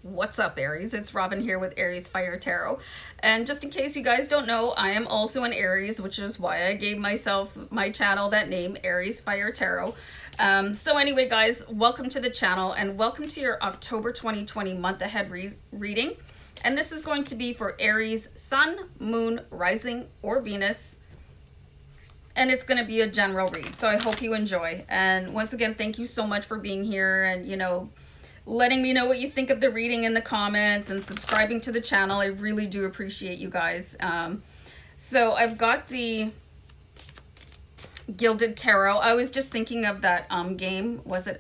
What's up, Aries? It's Robin here with AriesFireTarot. And just in case you guys don't know, I am also an Aries, which is why I gave my channel that name, AriesFireTarot. So anyway, guys, welcome to the channel and welcome to your October 2020 month ahead reading. And this is going to be for Aries, Sun, Moon, Rising, or Venus. And it's going to be a general read. So I hope you enjoy. And once again, thank you so much for being here and, letting me know what you think of the reading in the comments and subscribing to the channel. I really do appreciate you guys. So I've got the Gilded Tarot. I was just thinking of that game. Was it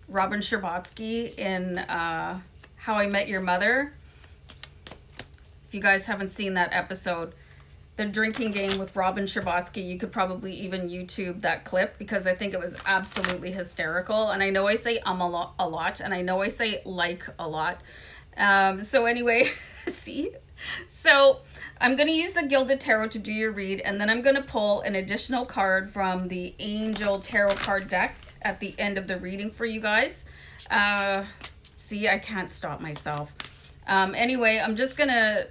Robin Scherbatsky in How I Met Your Mother? If you guys haven't seen that episode, the drinking game with Robin Scherbatsky, you could probably even YouTube that clip because I think it was absolutely hysterical. And I know I say a lot, and I know I say like a lot. So anyway, see? So I'm going to use the Gilded Tarot to do your read, and then I'm going to pull an additional card from the Angel Tarot card deck at the end of the reading for you guys. See, I can't stop myself. Anyway, I'm just going to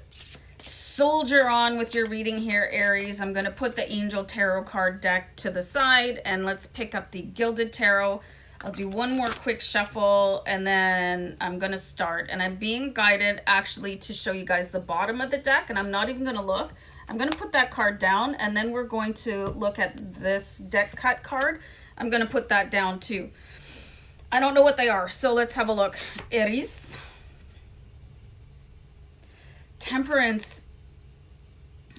soldier on with your reading here, Aries. I'm going to put the Angel Tarot card deck to the side and let's pick up the Gilded Tarot. I'll do one more quick shuffle and then I'm going to start. And I'm being guided actually to show you guys the bottom of the deck, and I'm not even going to look. I'm going to put that card down and then we're going to look at this deck cut card. I'm going to put that down too. I don't know what they are, so let's have a look. Aries. Temperance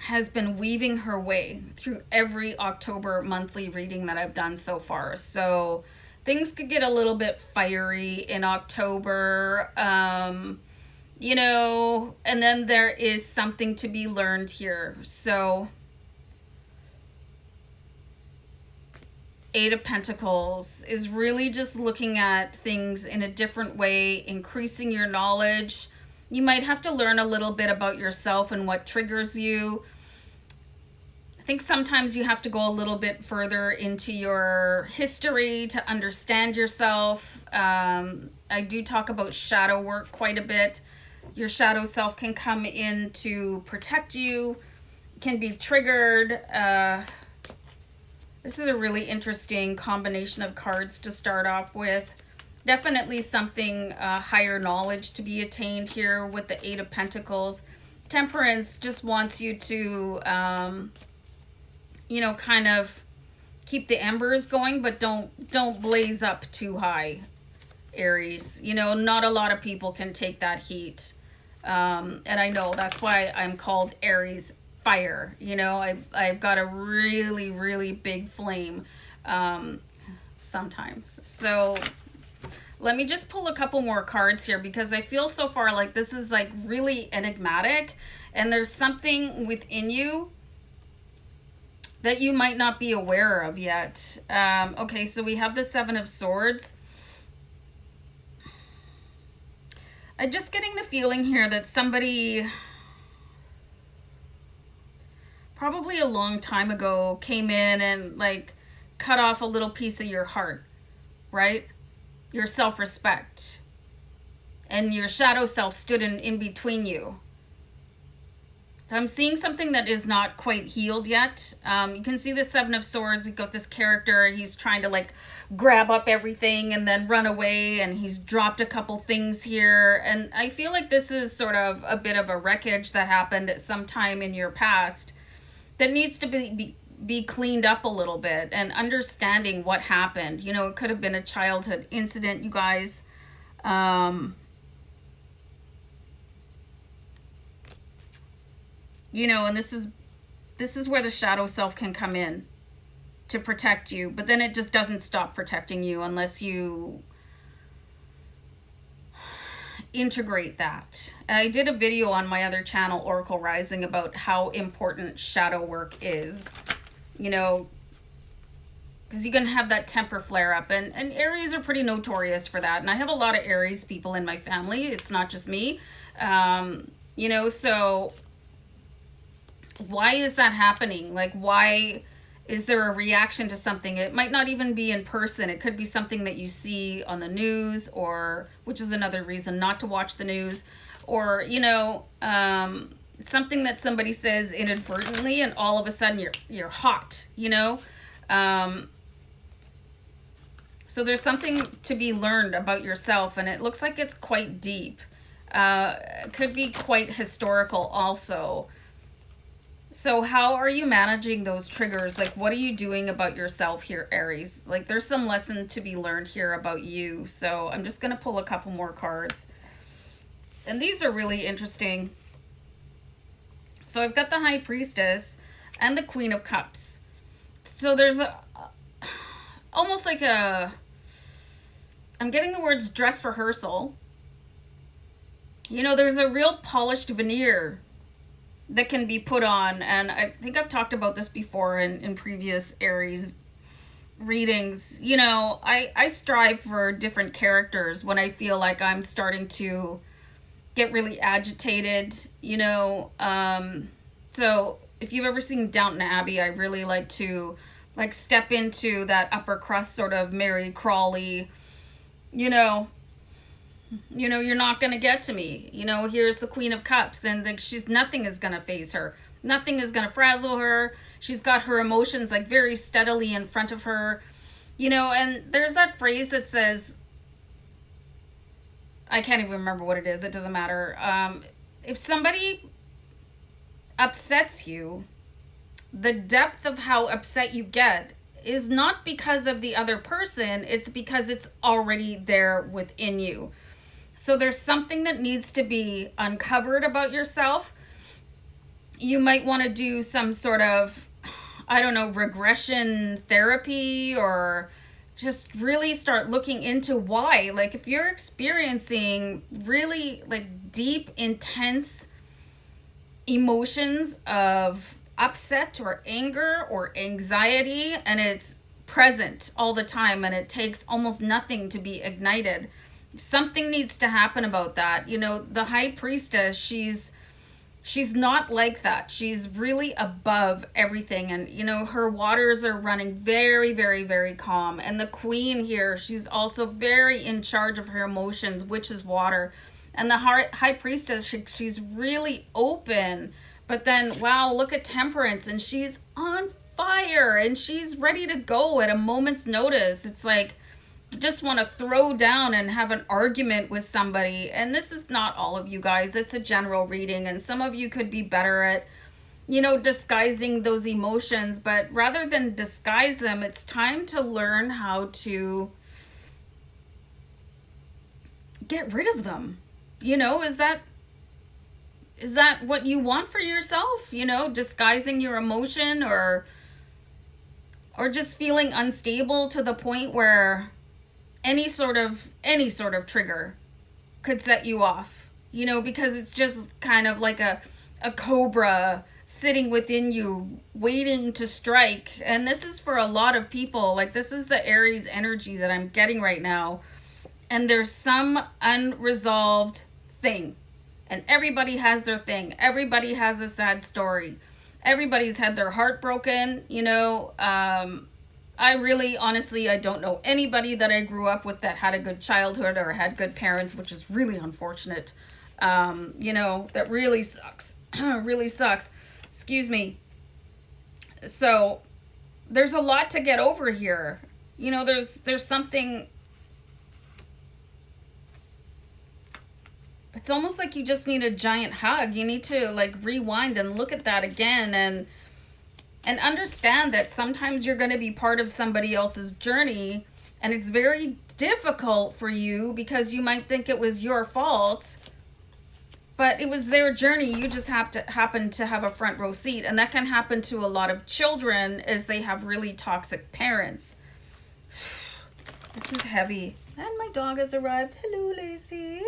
has been weaving her way through every October monthly reading that I've done so far. So things could get a little bit fiery in October, and then there is something to be learned here. So Eight of Pentacles is really just looking at things in a different way, increasing your knowledge. You might have to learn a little bit about yourself and what triggers you. I think sometimes you have to go a little bit further into your history to understand yourself. I do talk about shadow work quite a bit. Your shadow self can come in to protect you, can be triggered. This is a really interesting combination of cards to start off with. Definitely something higher knowledge to be attained here with the Eight of Pentacles. Temperance just wants you to, kind of keep the embers going, but don't blaze up too high, Aries. Not a lot of people can take that heat. And I know that's why I'm called Aries Fire. I've got a really, really big flame sometimes. So let me just pull a couple more cards here because I feel so far like this is like really enigmatic and there's something within you that you might not be aware of yet. Okay, so we have the Seven of Swords. I'm just getting the feeling here that somebody probably a long time ago came in and like cut off a little piece of your heart, right? Your self-respect, and your shadow self stood in between you. I'm seeing something that is not quite healed yet. You can see the Seven of Swords. You got this character. He's trying to like grab up everything and then run away, and he's dropped a couple things here. And I feel like this is sort of a bit of a wreckage that happened at some time in your past that needs to be cleaned up a little bit, and understanding what happened. It could have been a childhood incident, you guys. And this is where the shadow self can come in to protect you, but then it just doesn't stop protecting you unless you integrate that. I did a video on my other channel, Oracle Rising, about how important shadow work is. Because you can have that temper flare up, and Aries are pretty notorious for that. And I have a lot of Aries people in my family. It's not just me. So why is that happening? Like, why Is there a reaction to something? It might not even be in person. It could be something that you see on the news, or which is another reason not to watch the news, or, you know, something that somebody says inadvertently and all of a sudden you're hot, you know? So there's something to be learned about yourself, and it looks like it's quite deep. It could be quite historical also. So how are you managing those triggers? Like, what are you doing about yourself here, Aries? Like, there's some lesson to be learned here about you. So I'm just going to pull a couple more cards. And these are really interesting. So I've got the High Priestess and the Queen of Cups. So there's almost like I'm getting the words dress rehearsal. You know, there's a real polished veneer that can be put on, and I think I've talked about this before in previous Aries readings. You know, I strive for different characters when I feel like I'm starting to get really agitated, you know. So if you've ever seen Downton Abbey, I really like to step into that upper crust sort of Mary Crawley, you know, you're not going to get to me. You know, here's the Queen of Cups, and nothing is going to faze her. Nothing is going to frazzle her. She's got her emotions like very steadily in front of her, you know. And there's that phrase that says, I can't even remember what it is. It doesn't matter. If somebody upsets you, the depth of how upset you get is not because of the other person. It's because it's already there within you. So there's something that needs to be uncovered about yourself. You might want to do some sort of, I don't know, regression therapy, or just really start looking into why. Like, if you're experiencing really like deep, intense emotions of upset or anger or anxiety, and it's present all the time and it takes almost nothing to be ignited, something needs to happen about that. You know, the High Priestess, she's not like that. She's really above everything, and you know, her waters are running very, very, very calm. And the Queen here, she's also very in charge of her emotions, which is water. And the High Priestess, she's really open. But then, wow, look at Temperance, and she's on fire, and she's ready to go at a moment's notice. It's like, just want to throw down and have an argument with somebody. And this is not all of you guys. It's a general reading, and some of you could be better at, you know, disguising those emotions. But rather than disguise them, it's time to learn how to get rid of them. You know, is that what you want for yourself? You know, disguising your emotion, or just feeling unstable to the point where any sort of trigger could set you off, you know, because it's just kind of like a cobra sitting within you waiting to strike. And this is for a lot of people. Like, this is the Aries energy that I'm getting right now. And there's some unresolved thing. And everybody has their thing. Everybody has a sad story. Everybody's had their heart broken, you know. I really, honestly, I don't know anybody that I grew up with that had a good childhood or had good parents, which is really unfortunate. You know, that really sucks. Really sucks. Excuse me. So there's a lot to get over here. You know, there's something. It's almost like you just need a giant hug. You need to like rewind and look at that again, and understand that sometimes you're going to be part of somebody else's journey, and it's very difficult for you because you might think it was your fault, but it was their journey. You just happen to have a front row seat, and that can happen to a lot of children as they have really toxic parents. This is heavy. And my dog has arrived. Hello, Lacey.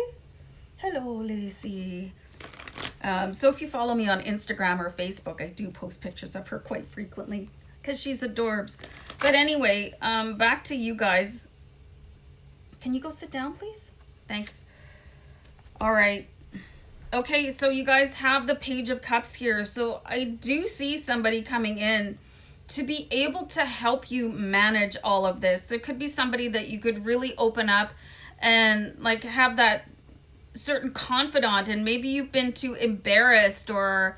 Hello, Lacey. So if you follow me on Instagram or Facebook, I do post pictures of her quite frequently because she's adorbs. But anyway, back to you guys. Can you go sit down, please? Thanks. All right. Okay, so you guys have the Page of Cups here. So I do see somebody coming in to be able to help you manage all of this. There could be somebody that you could really open up and like have that certain confidant, and maybe you've been too embarrassed or,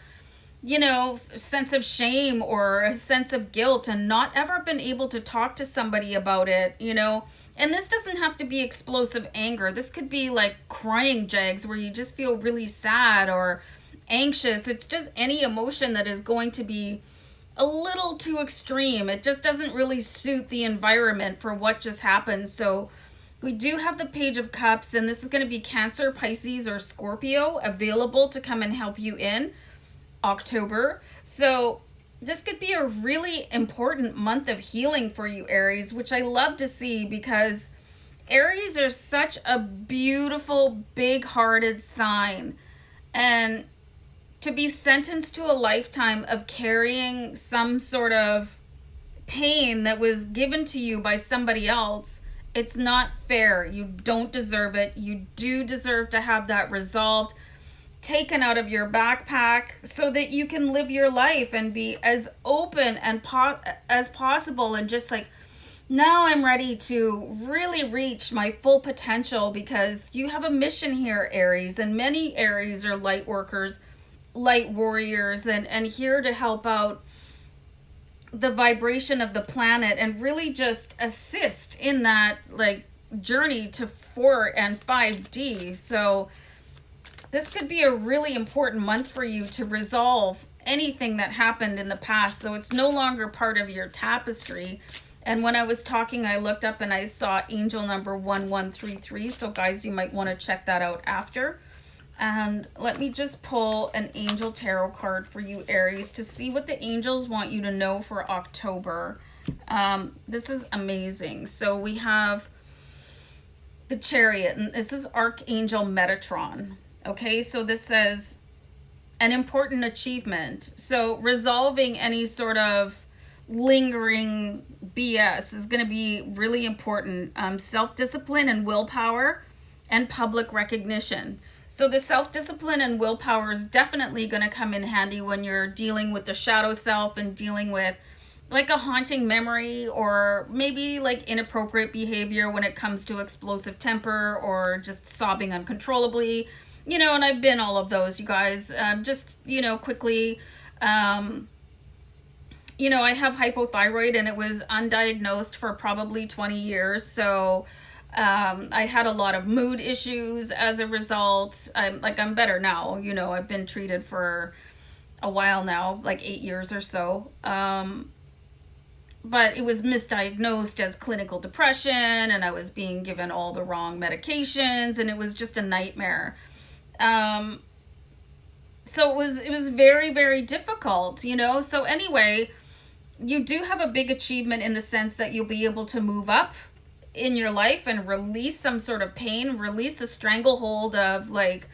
you know, sense of shame or a sense of guilt and not ever been able to talk to somebody about it, you know. And this doesn't have to be explosive anger. This could be like crying jags where you just feel really sad or anxious. It's just any emotion that is going to be a little too extreme. It just doesn't really suit the environment for what just happened. So we do have the Page of Cups, and this is going to be Cancer, Pisces, or Scorpio available to come and help you in October. So this could be a really important month of healing for you, Aries, which I love to see, because Aries are such a beautiful, big-hearted sign. And to be sentenced to a lifetime of carrying some sort of pain that was given to you by somebody else, it's not fair. You don't deserve it. You do deserve to have that resolved, taken out of your backpack, so that you can live your life and be as open and as possible, and just like, now I'm ready to really reach my full potential, because you have a mission here, Aries, and many Aries are light workers, light warriors, and here to help out the vibration of the planet and really just assist in that like journey to 4 and 5D. So this could be a really important month for you to resolve anything that happened in the past, so it's no longer part of your tapestry. And when I was talking, I looked up and I saw angel number 1133. So guys, you might want to check that out after. And let me just pull an angel tarot card for you, Aries, to see what the angels want you to know for October. This is amazing. So we have the Chariot, and this is Archangel Metatron. Okay, so this says an important achievement. So resolving any sort of lingering BS is going to be really important. Self-discipline and willpower and public recognition. So the self-discipline and willpower is definitely going to come in handy when you're dealing with the shadow self and dealing with like a haunting memory, or maybe like inappropriate behavior when it comes to explosive temper or just sobbing uncontrollably. You know, and I've been all of those, you guys. Just, you know, quickly, you know, I have hypothyroid, and it was undiagnosed for probably 20 years. So I had a lot of mood issues as a result. I'm better now. You know, I've been treated for a while now, like 8 years or so. But it was misdiagnosed as clinical depression, and I was being given all the wrong medications, and it was just a nightmare. So it was very, very difficult, you know. So anyway, you do have a big achievement in the sense that you'll be able to move up in your life and release some sort of pain, release the stranglehold of like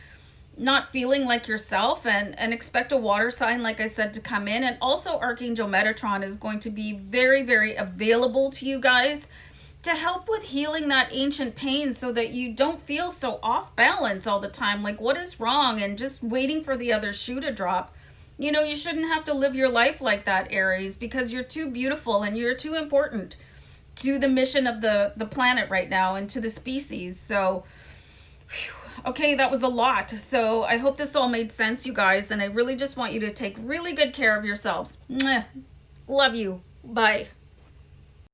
not feeling like yourself, and expect a water sign, like I said, to come in. And also Archangel Metatron is going to be very, very available to you guys to help with healing that ancient pain, so that you don't feel so off balance all the time, like what is wrong, and just waiting for the other shoe to drop. You know, you shouldn't have to live your life like that, Aries, because you're too beautiful and you're too important to the mission of the planet right now and to the species. So, whew, okay, that was a lot. So I hope this all made sense, you guys, and I really just want you to take really good care of yourselves. Mwah. Love you. Bye.